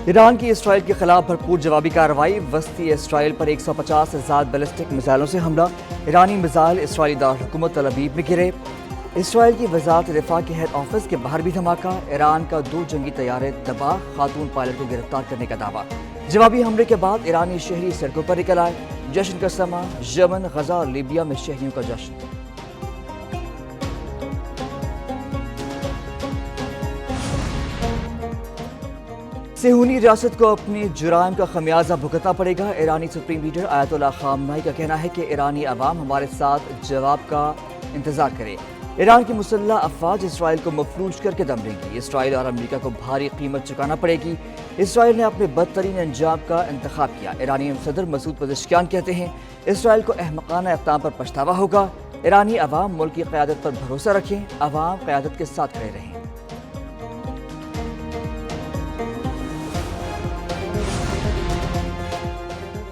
ایران کی اسرائیل کے خلاف بھرپور جوابی کارروائی، وسطی اسرائیل پر 150 سے زائد بیلسٹک میزائلوں سے حملہ، ایرانی میزائل اسرائیلی دارالحکومت تل ابیب میں گرے۔ اسرائیل کی وزارت دفاع کے ہیڈ آفس کے باہر بھی دھماکہ، ایران کا 2 جنگی طیارے تباہ، خاتون پائلٹ کو گرفتار کرنے کا دعویٰ۔ جوابی حملے کے بعد ایرانی شہری سڑکوں پر نکل آئے، جشن کا سماں، یمن، غزہ اور لیبیا میں شہریوں کا جشن۔ صہیونی ریاست کو اپنی جرائم کا خمیازہ بھگتنا پڑے گا، ایرانی سپریم لیڈر آیت اللہ خامنہئی کا کہنا ہے کہ ایرانی عوام ہمارے ساتھ جواب کا انتظار کرے۔ ایران کی مسلح افواج اسرائیل کو مفلوج کر کے دم لیں گی، اسرائیل اور امریکہ کو بھاری قیمت چکانا پڑے گی۔ اسرائیل نے اپنے بدترین انجام کا انتخاب کیا، ایرانی صدر مسعود پزشکیان کہتے ہیں اسرائیل کو احمقانہ اقدام پر پچھتاوا ہوگا۔ ایرانی عوام ملک کی قیادت پر بھروسہ رکھیں، عوام قیادت کے ساتھ کھڑے رہیں۔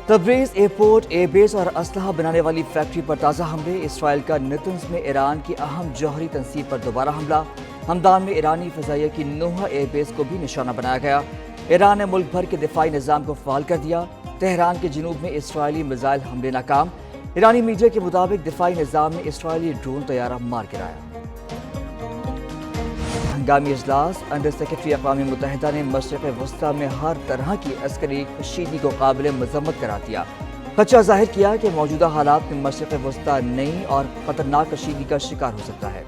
تبریز ایئرپورٹ، ایئر بیس اور اسلحہ بنانے والی فیکٹری پر تازہ حملے، اسرائیل کا نتنز میں ایران کی اہم جوہری تنصیب پر دوبارہ حملہ، ہمدان میں ایرانی فضائیہ کی نوحہ ایئر بیس کو بھی نشانہ بنایا گیا۔ ایران نے ملک بھر کے دفاعی نظام کو فعال کر دیا، تہران کے جنوب میں اسرائیلی میزائل حملے ناکام، ایرانی میڈیا کے مطابق دفاعی نظام نے اسرائیلی ڈرون طیارہ مار گرایا۔ ہنگامی اجلاس، انڈر سیکرٹری اقوام متحدہ نے مشرق وسطی میں ہر طرح کی عسکری کشیدگی کو قابل مذمت قرار دیا، خدشہ ظاہر کیا کہ موجودہ حالات میں مشرق وسطی نئی اور خطرناک کشیدگی کا شکار ہو سکتا ہے۔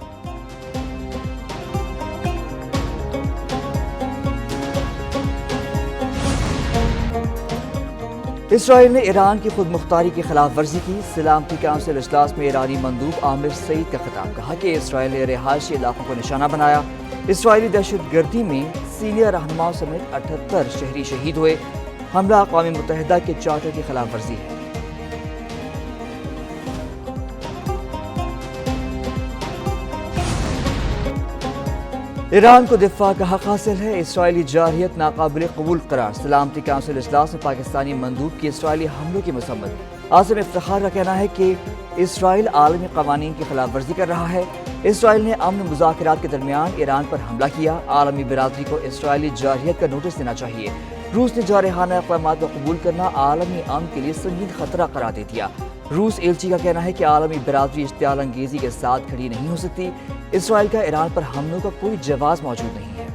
اسرائیل نے ایران کی خود مختاری کی خلاف ورزی کی، سلامتی کونسل اجلاس میں ایرانی مندوب عامر سعید کا خطاب، کہا کہ اسرائیل نے رہائشی علاقوں کو نشانہ بنایا، اسرائیلی دہشت گردی میں سینئر رہنماؤں سمیت 78 شہری شہید ہوئے، حملہ اقوام متحدہ کے چارٹر کی خلاف ورزی ہے۔ ایران کو دفاع کا حق حاصل ہے، اسرائیلی جارحیت ناقابل قبول قرار، سلامتی کونسل اجلاس میں پاکستانی مندوب کی اسرائیلی حملوں کی مذمت، عاصم افتخار کا کہنا ہے کہ اسرائیل عالمی قوانین کی خلاف ورزی کر رہا ہے، اسرائیل نے امن مذاکرات کے درمیان ایران پر حملہ کیا، عالمی برادری کو اسرائیلی جارحیت کا نوٹس دینا چاہیے، روس نے جارحانہ اقدامات کو قبول کرنا عالمی امن کے لیے سنگین خطرہ قرار دے دیا، روس ایلچی کا کہنا ہے کہ عالمی برادری اشتعال انگیزی کے ساتھ کھڑی نہیں ہو سکتی، اسرائیل کا ایران پر حملوں کا کوئی جواز موجود نہیں ہے۔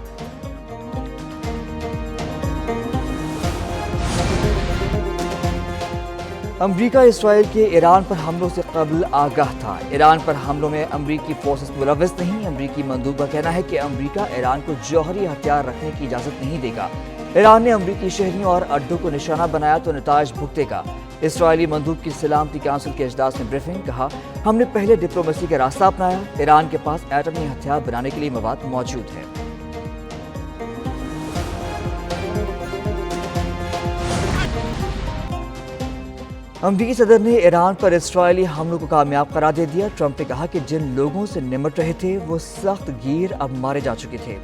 امریکہ اسرائیل کے ایران پر حملوں سے قبل آگاہ تھا، ایران پر حملوں میں امریکی فورسز ملوث نہیں، امریکی مندوب کا کہنا ہے کہ امریکہ ایران کو جوہری ہتھیار رکھنے کی اجازت نہیں دے گا، ایران نے امریکی شہریوں اور اڈوں کو نشانہ بنایا تو نتائج بھگتے گا۔ اسرائیلی مندوب کی سلامتی کونسل کے اجلاس میں بریفنگ، کہا ہم نے پہلے ڈپلومیسی کا راستہ اپنایا، ایران کے پاس ایٹمی ہتھیار بنانے کے لیے مواد موجود ہے۔ امریکی صدر نے ایران پر اسرائیلی حملوں کو کامیاب قرار دے دیا، ٹرمپ نے کہا کہ جن لوگوں سے نمٹ رہے تھے وہ سخت گیر اب مارے جا چکے تھے،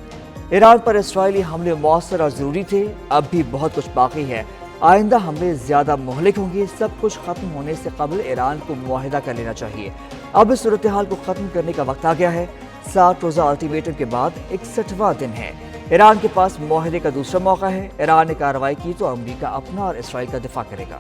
ایران پر اسرائیلی حملے مؤثر اور ضروری تھے، اب بھی بہت کچھ باقی ہے، آئندہ حملے زیادہ مہلک ہوں گے، سب کچھ ختم ہونے سے قبل ایران کو معاہدہ کر لینا چاہیے، اب اس صورتحال کو ختم کرنے کا وقت آ گیا ہے، 60 روزہ الٹیمیٹم کے بعد 61واں دن ہے، ایران کے پاس معاہدے کا دوسرا موقع ہے، ایران نے کارروائی کی تو امریکہ اپنا اور اسرائیل کا دفاع کرے گا۔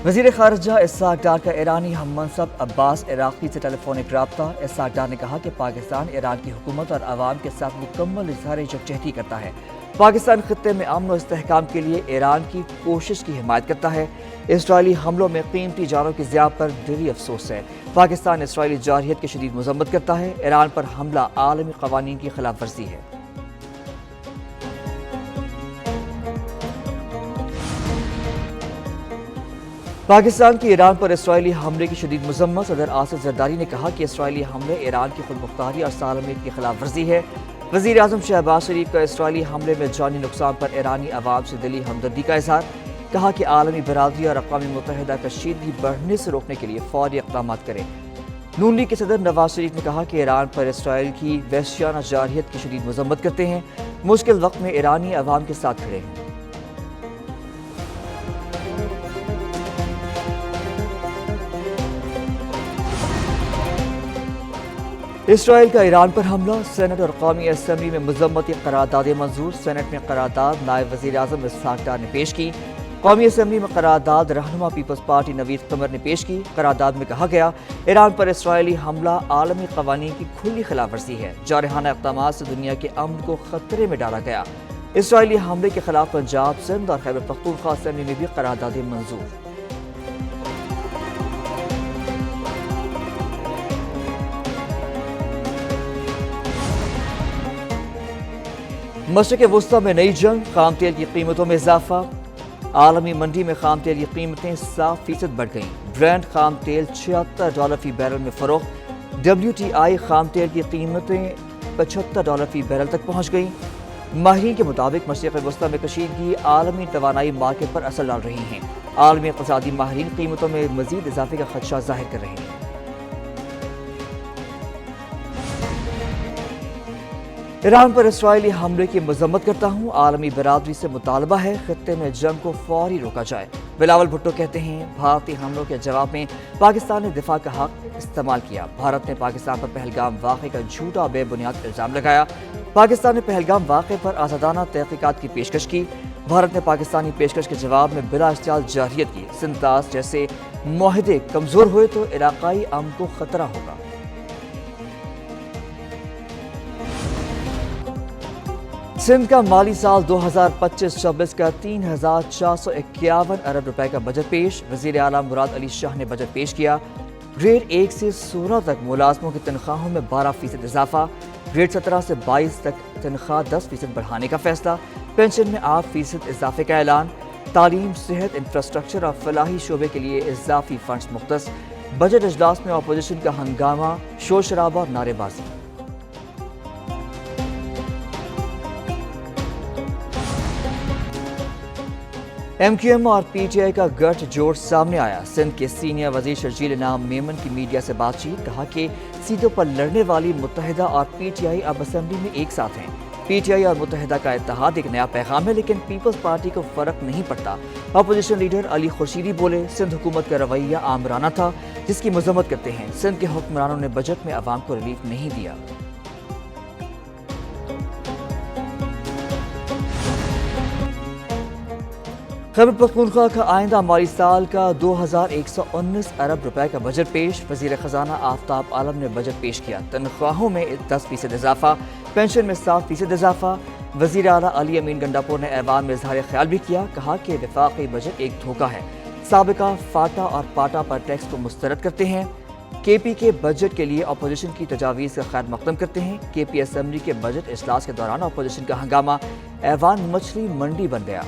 وزیر خارجہ اسحاق ڈار کا ایرانی ہم منصب عباس عراقی سے ٹیلی فونک رابطہ، اسحاق ڈار نے کہا کہ پاکستان ایران کی حکومت اور عوام کے ساتھ مکمل اظہار یکجہتی کرتا ہے، پاکستان خطے میں امن و استحکام کے لیے ایران کی کوشش کی حمایت کرتا ہے، اسرائیلی حملوں میں قیمتی جانوں کی ضیاع پر دلی افسوس ہے، پاکستان اسرائیلی جارحیت کی شدید مذمت کرتا ہے، ایران پر حملہ عالمی قوانین کی خلاف ورزی ہے۔ پاکستان کی ایران پر اسرائیلی حملے کی شدید مذمت، صدر آصف زرداری نے کہا کہ اسرائیلی حملے ایران کی خود مختاری اور سالمیت کی خلاف ورزی ہے، وزیر اعظم شہباز شریف کا اسرائیلی حملے میں جانی نقصان پر ایرانی عوام سے دلی ہمدردی کا اظہار، کہا کہ عالمی برادری اور اقوام متحدہ کشیدگی بڑھنے سے روکنے کے لیے فوری اقدامات کریں۔ نون لیگ کے صدر نواز شریف نے کہا کہ ایران پر اسرائیل کی وحشیانہ جارحیت کی شدید مذمت کرتے ہیں، مشکل وقت میں ایرانی عوام کے ساتھ کھڑے ہیں۔ اسرائیل کا ایران پر حملہ، سینٹ اور قومی اسمبلی میں مذمتی قراردادیں منظور، سینٹ میں قرارداد نائب وزیر اعظم اسحاق ڈار نے پیش کی، قومی اسمبلی میں قرارداد رہنما پیپلز پارٹی نوید قمر نے پیش کی۔ قرارداد میں کہا گیا ایران پر اسرائیلی حملہ عالمی قوانین کی کھلی خلاف ورزی ہے، جارحانہ اقدامات سے دنیا کے امن کو خطرے میں ڈالا گیا۔ اسرائیلی حملے کے خلاف پنجاب، سندھ اور خیبر پختونخوا اسمبلی میں بھی قراردادیں منظور۔ مشرق وسطی میں نئی جنگ، خام تیل کی قیمتوں میں اضافہ، عالمی منڈی میں خام تیل کی قیمتیں 7% بڑھ گئیں، برینٹ خام تیل $76 فی بیرل میں فروخت، WTI خام تیل کی قیمتیں $75 فی بیرل تک پہنچ گئیں۔ ماہرین کے مطابق مشرق وسطی میں کشیدگی عالمی توانائی مارکیٹ پر اثر ڈال رہی ہیں، عالمی اقتصادی ماہرین قیمتوں میں مزید اضافے کا خدشہ ظاہر کر رہے ہیں۔ ایران پر اسرائیلی حملے کی مذمت کرتا ہوں، عالمی برادری سے مطالبہ ہے خطے میں جنگ کو فوری روکا جائے۔ بلاول بھٹو کہتے ہیں بھارتی حملوں کے جواب میں پاکستان نے دفاع کا حق استعمال کیا، بھارت نے پاکستان پر پہلگام واقعے کا جھوٹا بے بنیاد الزام لگایا، پاکستان نے پہلگام واقعے پر آزادانہ تحقیقات کی پیشکش کی، بھارت نے پاکستانی پیشکش کے جواب میں بلا اشتعال جارحیت کی، سنتاس جیسے معاہدے کمزور ہوئے تو علاقائی امن کو خطرہ ہوگا۔ سندھ کا مالی سال 2025-26 کا 3,451 ارب روپے کا بجٹ پیش، وزیر اعلیٰ مراد علی شاہ نے بجٹ پیش کیا۔ گریڈ 1 سے 16 تک ملازموں کی تنخواہوں میں 12% اضافہ، گریڈ 17 سے 22 تک تنخواہ 10% بڑھانے کا فیصلہ، پینشن میں 8% اضافے کا اعلان، تعلیم، صحت، انفراسٹرکچر اور فلاحی شعبے کے لیے اضافی فنڈز مختص۔ بجٹ اجلاس میں اپوزیشن کا ہنگامہ، شور شرابہ اور نعرے بازی۔ MQM اور PTI کا گٹھ جوڑ سامنے آیا، سندھ کے سینئر وزیر شرجیل انعام میمن کی میڈیا سے بات چیت، کہا کہ سیٹوں پر لڑنے والی متحدہ اور PTI اب اسمبلی میں ایک ساتھ ہیں۔ PTI اور متحدہ کا اتحاد ایک نیا پیغام ہے، لیکن پیپلز پارٹی کو فرق نہیں پڑتا۔ اپوزیشن لیڈر علی خورشیدی بولے سندھ حکومت کا رویہ آمرانہ تھا، جس کی مذمت کرتے ہیں، سندھ کے حکمرانوں نے بجٹ میں عوام کو ریلیف نہیں دیا۔ خیبر پختونخوا کا آئندہ مالی سال کا 2,119 ارب روپے کا بجٹ پیش، وزیر خزانہ آفتاب عالم نے بجٹ پیش کیا، تنخواہوں میں 10% اضافہ، پینشن میں 7% اضافہ۔ وزیر اعلیٰ علی امین گنڈاپور نے ایوان میں اظہار خیال بھی کیا، کہا کہ وفاقی بجٹ ایک دھوکہ ہے، سابقہ فاٹا اور پاٹا پر ٹیکس کو مسترد کرتے ہیں۔ KP کے بجٹ کے لیے اپوزیشن کی تجاویز کا خیر مقدم کرتے ہیں۔ KP اسمبلی کے بجٹ اجلاس کے دوران اپوزیشن کا ہنگامہ، ایوان مچھلی منڈی بن گیا۔